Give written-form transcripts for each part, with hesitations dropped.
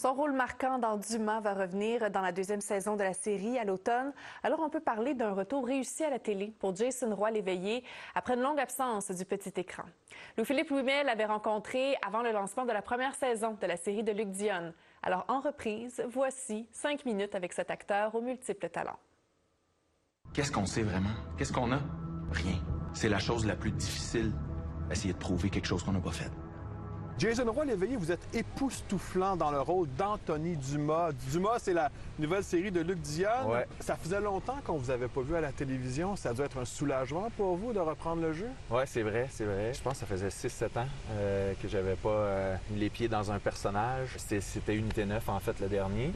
Son rôle marquant dans Dumas va revenir dans la deuxième saison de la série à l'automne. Alors, on peut parler d'un retour réussi à la télé pour Jason Roy-Léveillé après une longue absence du petit écran. Louis-Philippe Ouimet l'avait rencontré avant le lancement de la première saison de la série de Luc Dionne. Alors, en reprise, voici 5 minutes avec cet acteur aux multiples talents. Qu'est-ce qu'on sait vraiment? Qu'est-ce qu'on a? Rien. C'est la chose la plus difficile, essayer de prouver quelque chose qu'on n'a pas fait. Jason Roy-Léveillé, vous êtes époustouflant dans le rôle d'Anthony Dumas. Dumas, c'est la nouvelle série de Luc Dionne. Ouais. Ça faisait longtemps qu'on vous avait pas vu à la télévision. Ça a dû être un soulagement pour vous de reprendre le jeu? Oui, c'est vrai, c'est vrai. Je pense que ça faisait 6-7 ans que j'avais pas mis les pieds dans un personnage. C'était Unité 9, en fait, le dernier.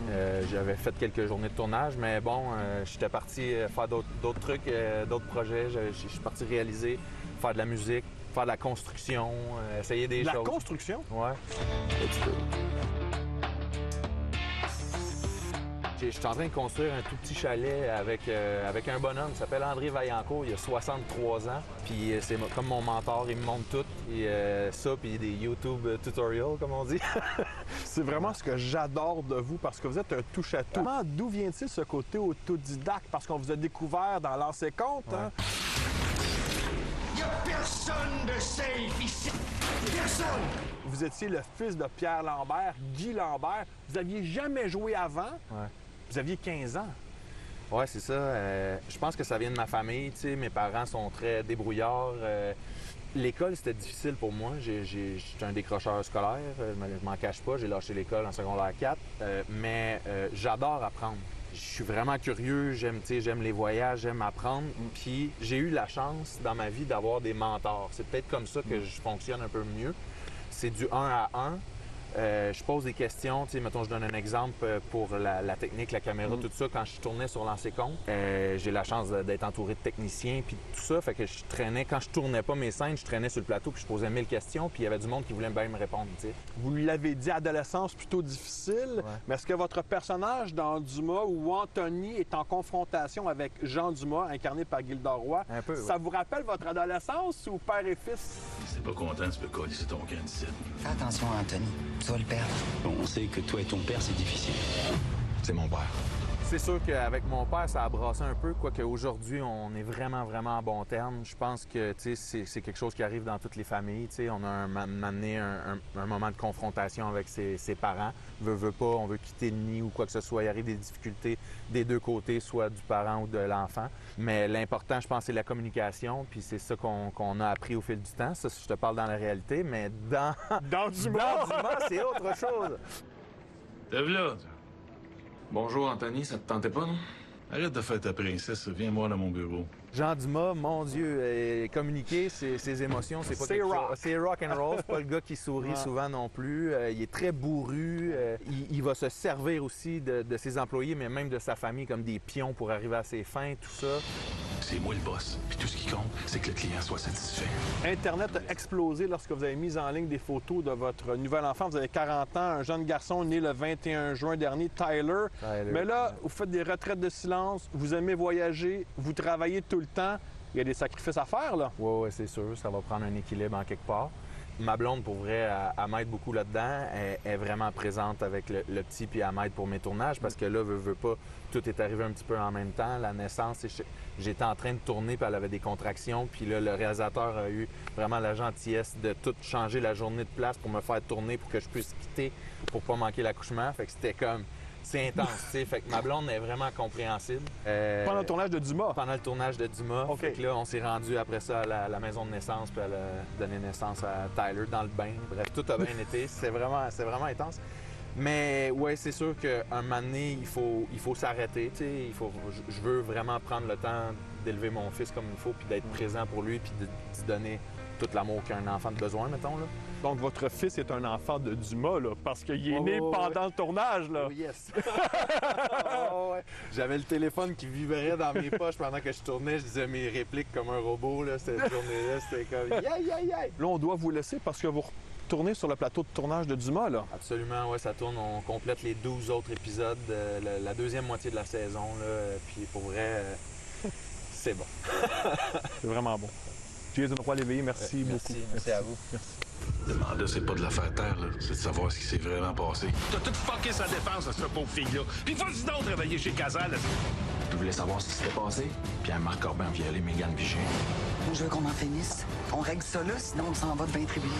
J'avais fait quelques journées de tournage, mais bon, j'étais parti faire d'autres trucs, d'autres projets. Je suis parti réaliser, faire de la musique, faire de la construction, essayer des choses. La construction? Ouais. Je suis en train de construire un tout petit chalet avec un bonhomme qui s'appelle André Vaillancourt. Il a 63 ans. Puis c'est comme mon mentor, il me montre tout. Et ça, puis des YouTube tutorials, comme on dit. C'est vraiment ce que j'adore de vous parce que vous êtes un touche-à-tout. D'où vient-il ce côté autodidacte? Parce qu'on vous a découvert dans Lancer Compte, hein? Il n'y a personne de safe ici! Personne! Vous étiez le fils de Pierre Lambert, Guy Lambert. Vous n'aviez jamais joué avant. Ouais. Vous aviez 15 ans. Oui, c'est ça. Je pense que ça vient de ma famille. Tu sais, mes parents sont très débrouillards. L'école, c'était difficile pour moi. J'étais un décrocheur scolaire. Je m'en cache pas. J'ai lâché l'école en secondaire 4. Mais j'adore apprendre. Je suis vraiment curieux. J'aime les voyages, j'aime apprendre. Puis j'ai eu la chance dans ma vie d'avoir des mentors. C'est peut-être comme ça que je fonctionne un peu mieux. C'est du 1 à 1. Je pose des questions. Tu sais, mettons, je donne un exemple pour la technique, la caméra, tout ça. Quand je tournais sur Lancer Compte, j'ai la chance d'être entouré de techniciens puis tout ça. Fait que je traînais, quand je tournais pas mes scènes, je traînais sur le plateau puis je posais 1000 questions puis il y avait du monde qui voulait bien me répondre, tu sais. Vous l'avez dit, adolescence plutôt difficile. Mais est-ce que votre personnage dans Dumas ou Anthony est en confrontation avec Jean Dumas, incarné par Gilda Roy? Un peu, Ça vous rappelle votre adolescence ou père et fils? Si t'es pas content, tu peux coller sur ton camp d'ici. Fais attention à Anthony. Tu vas le perdre. Bon, on sait que toi et ton père, c'est difficile. C'est mon père. C'est sûr qu'avec mon père, ça a brassé un peu, quoique aujourd'hui, on est vraiment, vraiment en bon terme. Je pense que c'est quelque chose qui arrive dans toutes les familles. T'sais. On a un moment de confrontation avec ses parents. Veut pas, on veut quitter le nid ou quoi que ce soit. Il arrive des difficultés des deux côtés, soit du parent ou de l'enfant. Mais l'important, je pense, c'est la communication. Puis c'est ça qu'on a appris au fil du temps. Ça, je te parle dans la réalité, mais dans Dumas! c'est autre chose. Lève là. Bonjour, Anthony, ça te tentait pas, non? Arrête de faire ta princesse, viens moi dans mon bureau. Jean Dumas, mon Dieu, communiquer ses émotions, c'est pas C'est quelque rock. chose. C'est rock and roll. C'est pas le gars qui sourit souvent non plus. Il est très bourru. Il va se servir aussi de ses employés, mais même de sa famille comme des pions pour arriver à ses fins, tout ça. C'est moi le boss. Puis tout ce qui compte, c'est que le client soit satisfait. Internet a explosé lorsque vous avez mis en ligne des photos de votre nouvel enfant. Vous avez 40 ans, un jeune garçon né le 21 juin dernier, Tyler. Mais là, vous faites des retraites de silence, vous aimez voyager, vous travaillez tout le temps. Il y a des sacrifices à faire, là. Oui, c'est sûr. Ça va prendre un équilibre en quelque part. Ma blonde, pour vrai, elle m'aide beaucoup là-dedans. Elle est vraiment présente avec le petit, puis elle m'aide pour mes tournages, parce que là, veut pas, tout est arrivé un petit peu en même temps. La naissance, j'étais en train de tourner, puis elle avait des contractions, puis là, le réalisateur a eu vraiment la gentillesse de tout changer la journée de place pour me faire tourner, pour que je puisse quitter, pour pas manquer l'accouchement. Fait que c'était comme... C'est intense, tu sais. Fait que ma blonde est vraiment compréhensible. Pendant le tournage de Dumas? Pendant le tournage de Dumas. OK. Fait que là, on s'est rendu après ça à la maison de naissance, puis elle a donné naissance à Tyler dans le bain. Bref, tout a bien été. C'est vraiment intense. Mais ouais, c'est sûr qu'un moment donné, il faut s'arrêter, tu sais. Je veux vraiment prendre le temps d'élever mon fils comme il faut, puis d'être présent pour lui, puis de donner tout l'amour qu'un enfant a besoin, mettons, là. Donc, votre fils est un enfant de Dumas, là, parce qu'il est né ouais. pendant le tournage, là. Oh yes! Ouais. J'avais le téléphone qui vibrait dans mes poches pendant que je tournais. Je disais mes répliques comme un robot, là. Cette journée-là, c'était comme « Yay, yay, yay! » Là, on doit vous laisser parce que vous retournez sur le plateau de tournage de Dumas, là. Absolument, ouais, ça tourne. On complète les 12 autres épisodes, la deuxième moitié de la saison, là. Puis pour vrai, c'est bon. C'est vraiment bon. Jason Roy-Léveillé, merci beaucoup. Merci à vous. Merci. Le mandat, c'est pas de la faire taire, là. C'est de savoir ce qui s'est vraiment passé. T'as tout fucké sa défense à cette pauvre fille-là. Puis vas-y donc travailler chez Casal. Je voulais savoir ce qui s'était passé. Puis Marc Corbin a violé Mégane Vigé. Je veux qu'on en finisse. On règle ça là, sinon on s'en va devant les tribunaux.